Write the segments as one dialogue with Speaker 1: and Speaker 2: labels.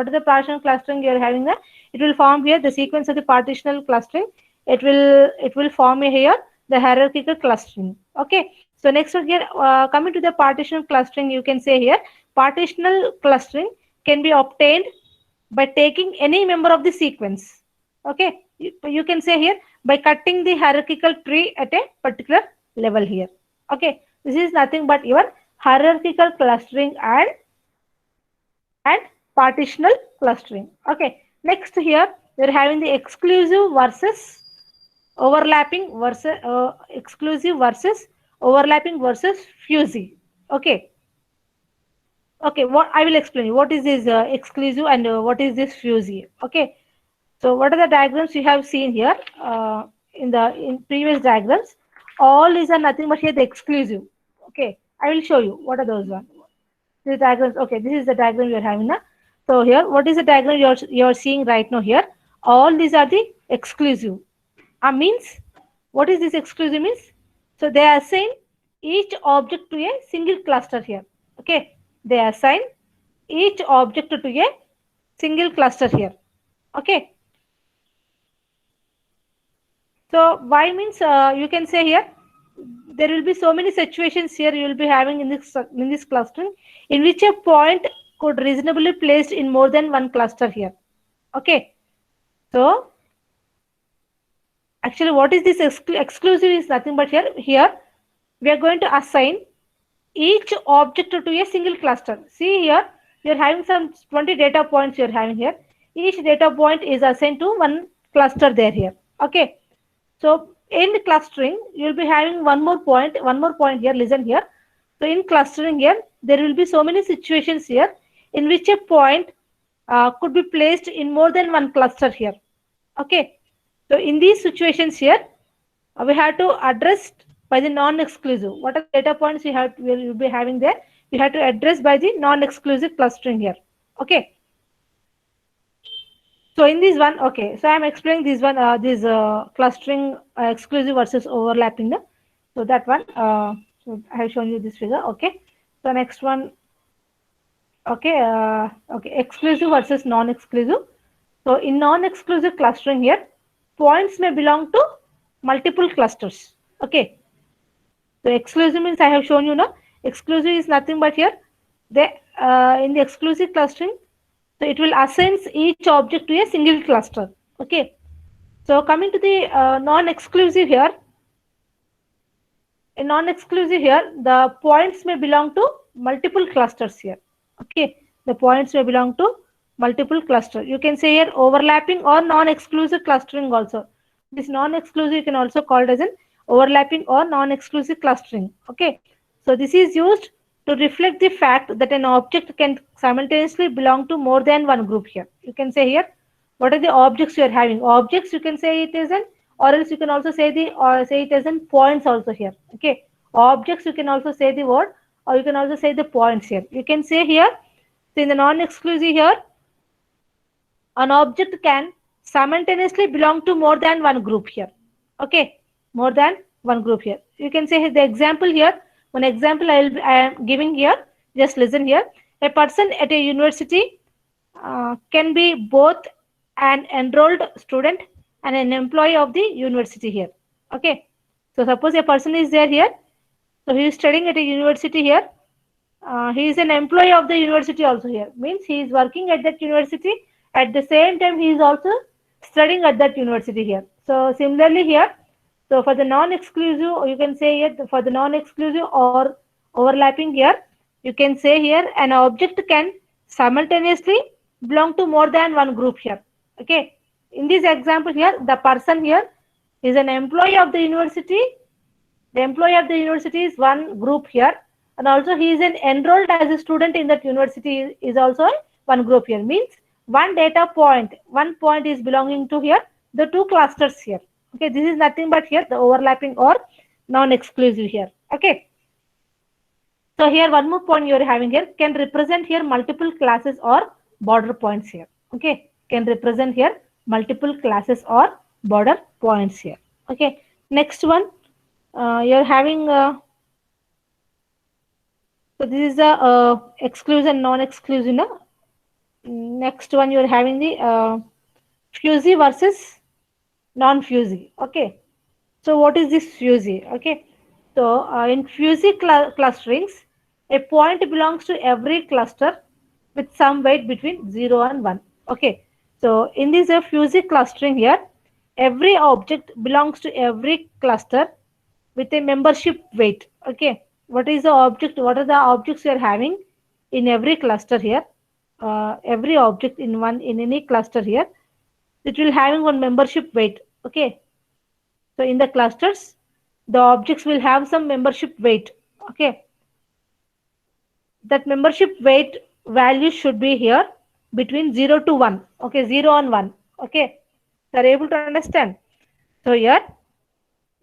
Speaker 1: What is the partitional clustering you are having? It will form here the sequence of the partitional clustering. It will form here the hierarchical clustering. Okay. So next one here, coming to the partitional clustering, you can say here partitional clustering can be obtained by taking any member of the sequence. Okay, you can say here by cutting the hierarchical tree at a particular level here. Okay, this is nothing but your hierarchical clustering and partitional clustering. Okay, next here we are having the exclusive versus overlapping versus exclusive versus overlapping versus fuzzy. Okay. Okay, what I will explain you what is this exclusive and what is this fuzzy. Okay, so what are the diagrams you have seen here in previous diagrams? All these are nothing but here the exclusive. Okay, I will show you what are those ones. These diagrams. Okay, this is the diagram you are having now. So here, what is the diagram you are seeing right now here? All these are the exclusive. Means what is this exclusive means? So they assign each object to a single cluster here. Okay, they assign each object to a single cluster here. Okay, so why means you can say here there will be so many situations here you will be having in this clustering in which a point could reasonably placed in more than one cluster here. Okay, so actually what is this exclusive is nothing but here we are going to assign each object to a single cluster. See here you are having some 20 data points you are having here. Each data point is assigned to one cluster there here. Okay, so in clustering you will be having one more point here. Listen here. So in clustering here there will be so many situations here in which a point could be placed in more than one cluster here. Okay, so in these situations here we have to address by the non-exclusive. What are the data points will be having there? We have to address by the non-exclusive clustering here. Okay. So in this one, okay. So I am explaining this one, this clustering exclusive versus overlapping. So that one, so I have shown you this figure. Okay. So next one, okay, okay, exclusive versus non-exclusive. So in non-exclusive clustering here, points may belong to multiple clusters. Okay. So exclusive means I have shown you now. Exclusive is nothing but here. In the exclusive clustering, so it will assign each object to a single cluster. Okay. So coming to the non-exclusive here. In non-exclusive here, the points may belong to multiple clusters here. Okay. The points may belong to multiple cluster. You can say here overlapping or non-exclusive clustering also. This non-exclusive you can also call it as an overlapping or non-exclusive clustering. Okay, so this is used to reflect the fact that an object can simultaneously belong to more than one group here. You can say here what are the objects you are having. Objects you can say it is an, or else you can also say the, or say it as in points also here. Okay, objects you can also say the word, or you can also say the points here. You can say here, so in the non-exclusive here, an object can simultaneously belong to more than one group here. Okay, more than one group here. You can say the example here. One example I am giving here. Just listen here. A person at a university can be both an enrolled student and an employee of the university here. Okay, so suppose a person is there here. So he is studying at a university here. He is an employee of the university also here. Means he is working at that university. At the same time, he is also studying at that university here. So similarly here, so for the non-exclusive, you can say here for the non-exclusive or overlapping here, you can say here an object can simultaneously belong to more than one group here. Okay. In this example here, the person here is an employee of the university. The employee of the university is one group here, and also he is enrolled as a student in that university is also one group here. Means one data point, one point is belonging to here the two clusters here. Okay, this is nothing but here the overlapping or non-exclusive here. Okay, so here one more point you are having here can represent here multiple classes or border points here. Okay, can represent here multiple classes or border points here. Okay, next one you're having so this is a exclusive and non-exclusive. No? Next one, you're having the fuzzy versus non-fuzzy. Okay. So what is this fuzzy? Okay. So in fuzzy clusterings, a point belongs to every cluster with some weight between 0 and 1. Okay. So in this fuzzy clustering here, every object belongs to every cluster with a membership weight. Okay. What is the object? What are the objects you are having in every cluster here? Every object in any cluster here, it will having one membership weight. Okay. So in the clusters, the objects will have some membership weight. Okay. That membership weight value should be here between 0 to 1. Okay. 0 and 1. Okay. So are you able to understand? So here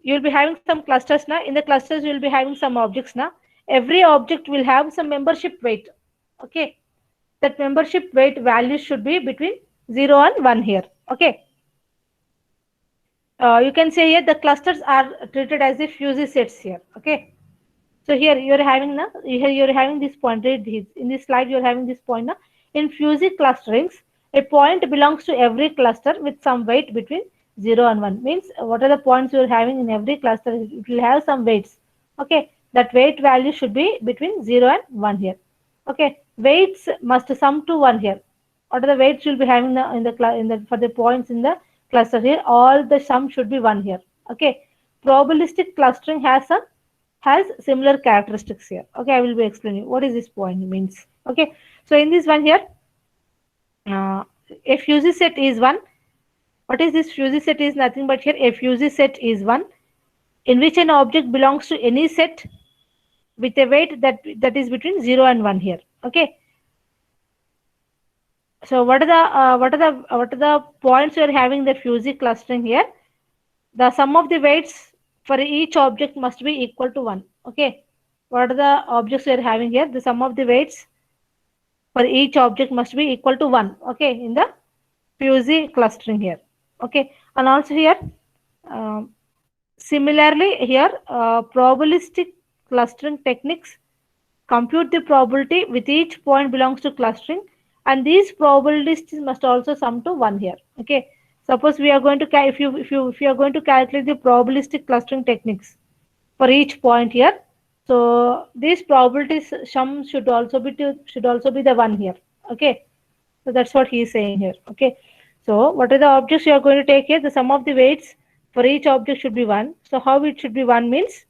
Speaker 1: you will be having some clusters now. In the clusters, you will be having some objects now. Every object will have some membership weight. Okay. That membership weight value should be between 0 and 1 here. Okay. You can say here the clusters are treated as the fuzzy sets here. Okay. So here you are having now, here you are having this point. Read this. In this slide, you are having this point now. In fuzzy clusterings, a point belongs to every cluster with some weight between 0 and 1. Means what are the points you are having in every cluster? It will have some weights. Okay. That weight value should be between 0 and 1 here. Okay. Weights must sum to 1 here. What are the weights you'll be having for the points in the cluster here? All the sum should be 1 here. Okay. Probabilistic clustering has similar characteristics here. Okay, I will be explaining what is this point means. Okay, so in this one here, uh, a fuzzy set is one. What is this fuzzy set is nothing but here a fuzzy set is one in which an object belongs to any set with a weight that is between 0 and 1 here. Okay, so what are the points you are having the fuzzy clustering here? The sum of the weights for each object must be equal to 1. Okay, what are the objects we are having here? The sum of the weights for each object must be equal to 1. Okay, in the fuzzy clustering here. Okay, and also here, um, similarly here, probabilistic clustering techniques compute the probability with each point belongs to clustering, and these probabilities must also sum to 1 here. Okay, suppose we are going to if you are going to calculate the probabilistic clustering techniques for each point here, so these probabilities sum should also be the 1 here. Okay, so that's what he is saying here. Okay, so what are the objects you are going to take here? The sum of the weights for each object should be 1. So how it should be 1 means,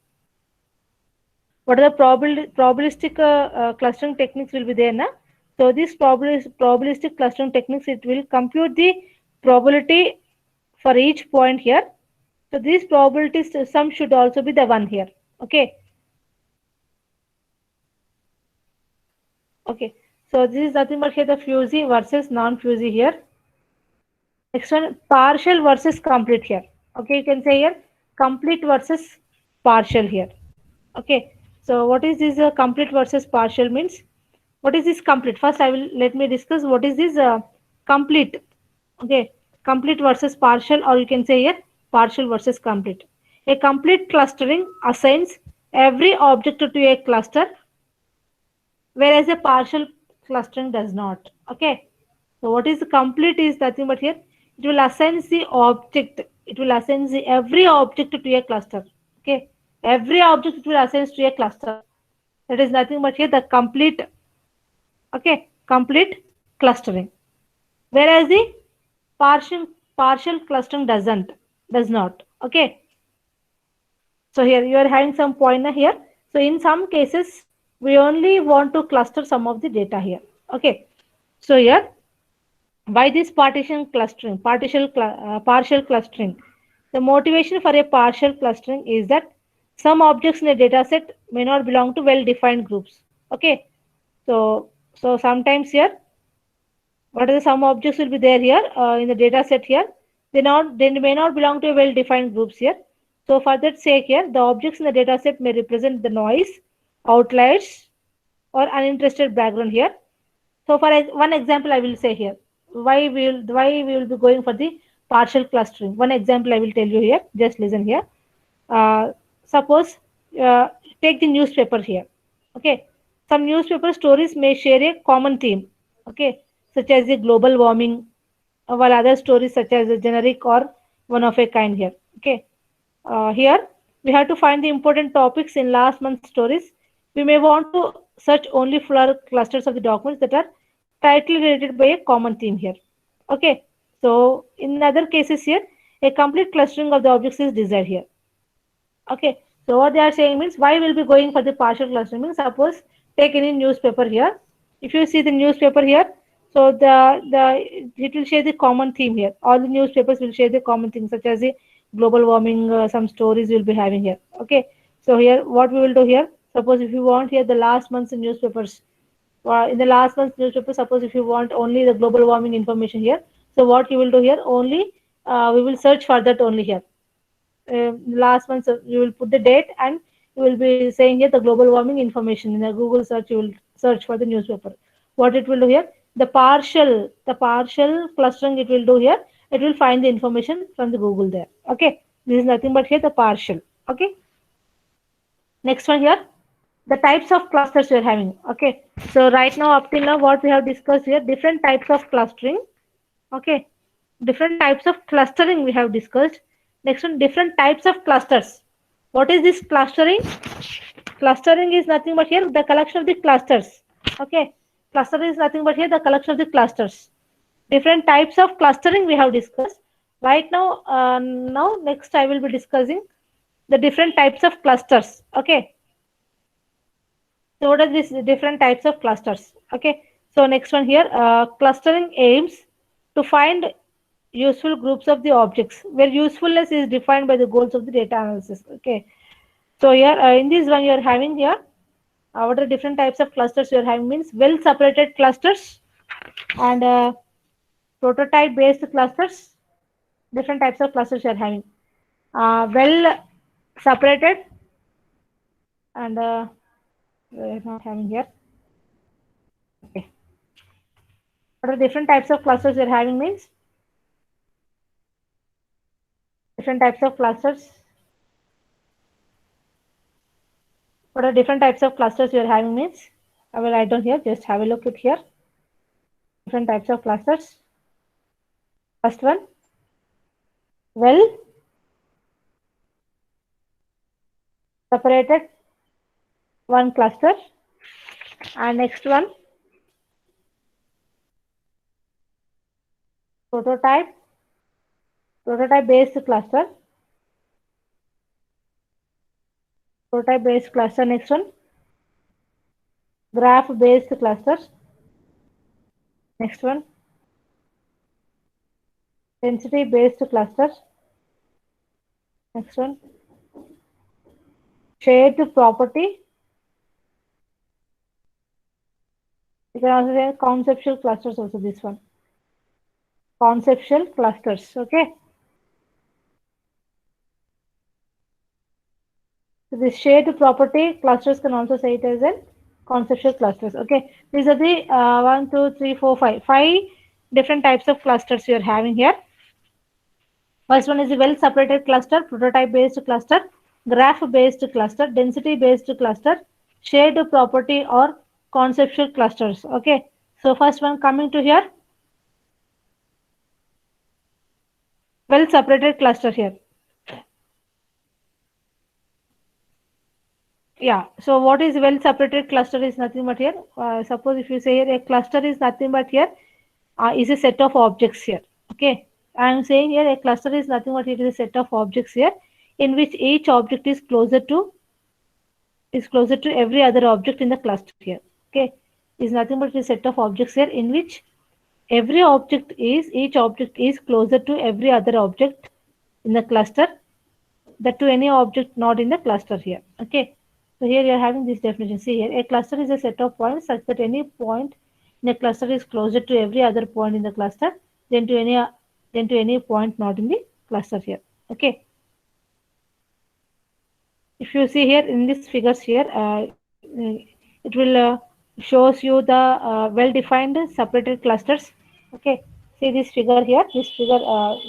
Speaker 1: what are the probabilistic clustering techniques will be there now. So these probabilistic clustering techniques, it will compute the probability for each point here. So these probabilities sum should also be the 1 here. Okay. Okay. So this is nothing but here the fuzzy versus non-fuzzy here. Next one, partial versus complete here. Okay, you can say here complete versus partial here. Okay, so what is this complete versus partial means? What is this complete? First, let me discuss what is this complete. Okay, complete versus partial, or you can say here partial versus complete. A complete clustering assigns every object to a cluster, whereas a partial clustering does not. Okay, so what is complete is nothing but here it will assign the object, it will assign the every object to a cluster. Okay, every object it will assign to a cluster. That is nothing but here the complete. Okay, complete clustering. Whereas the partial clustering does not. Okay, so here you are having some pointer here. So in some cases we only want to cluster some of the data here. Okay, so here why this partial clustering? The motivation for a partial clustering is that some objects in a data set may not belong to well-defined groups. Okay, so sometimes here, what are the some objects will be there here in the data set here? They may not belong to a well-defined groups here. So for that sake here, the objects in the data set may represent the noise, outliers, or uninterested background here. So for one example, I will say here why we will be going for the partial clustering. One example I will tell you here. Just listen here. Suppose uh, take the newspaper here. Okay, some newspaper stories may share a common theme. Okay, such as the global warming, while other stories such as the generic or one of a kind here. Okay. Here we have to find the important topics in last month's stories. We may want to search only for clusters of the documents that are tightly related by a common theme here. Okay. So in other cases here, a complete clustering of the objects is desired here. Okay, so what they are saying means why we'll be going for the partial clustering means suppose take any newspaper here. If you see the newspaper here, so the it will share the common theme here. All the newspapers will share the common things such as the global warming, some stories we'll be having here. Okay, so here what we will do here. Suppose if you want here the last month's newspapers, in the last month's newspaper, suppose if you want only the global warming information here, so what you will do here only we will search for that only here last month you will put the date and you will be saying here the global warming information in the Google search you will search for the newspaper. What it will do here, the partial clustering it will do here, it will find the information from the Google there. Okay, this is nothing but here the partial. Okay, next one here, the types of clusters we are having. Okay, so right now up till now what we have discussed here, different types of clustering. Okay, different types of clustering we have discussed. Next one, different types of clusters. What is this clustering? Clustering is nothing but here the collection of the clusters. Okay, cluster is nothing but here the collection of the clusters. Different types of clustering we have discussed. Right now, now next I will be discussing the different types of clusters. Okay, so what are these different types of clusters? Okay, so next one here, clustering aims to find useful groups of the objects where usefulness is defined by the goals of the data analysis. Okay, so here in this one you are having here, what are different types of clusters you are having means well separated clusters and prototype based clusters. Different types of clusters you are having. Well separated and we are not having here. Okay. What are different types of clusters you are having means different types of clusters. What are different types of clusters you are having means I will write down here. Just have a look at here. Different types of clusters. First one, well separated one cluster, and next one prototype based cluster. Prototype based cluster. Next one graph based cluster. Next one density based cluster. Next one shared property. You can also say conceptual clusters also. This one conceptual clusters. Okay, so this shared property clusters can also say it as a conceptual clusters. Okay, these are the 1, 2, 3, 4, 5 different types of clusters you are having here. First one is a well separated cluster, prototype based cluster, graph based cluster, density based cluster, shared property or conceptual clusters. Okay, so first one coming to here, well separated cluster here. Yeah, so what is well separated cluster is nothing but here. Suppose if you say here a cluster is nothing but here is a set of objects here. Okay, I am saying here a cluster is nothing but it is a set of objects here in which each object is closer to every other object in the cluster here. Okay, is nothing but a set of objects here in which each object is closer to every other object in the cluster, that to any object not in the cluster here. Okay, so here you are having this definition. See here, a cluster is a set of points such that any point in a cluster is closer to every other point in the cluster than to any point not in the cluster here. Okay, if you see here in these figures here, it will shows you the well defined separated clusters. Okay, see this figure here, this figure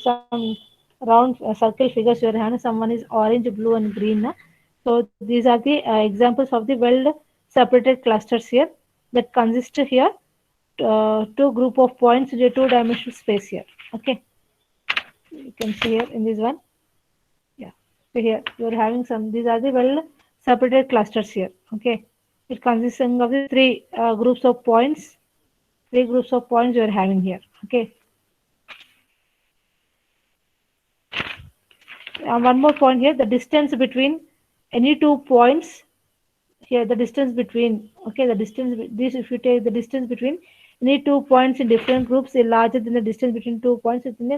Speaker 1: some round circle figures you are having, someone is orange, blue and green. So these are the examples of the well separated clusters here that consist here two group of points in a two-dimensional space here. Okay, you can see here in this one. Yeah, so here you are having some. These are the well separated clusters here. Okay, it consisting of the three groups of points. Three groups of points you are having here. Okay, one more point here. The distance between any two points here, the distance between, okay, the distance this, if you take the distance between any two points in different groups is larger than the distance between two points within a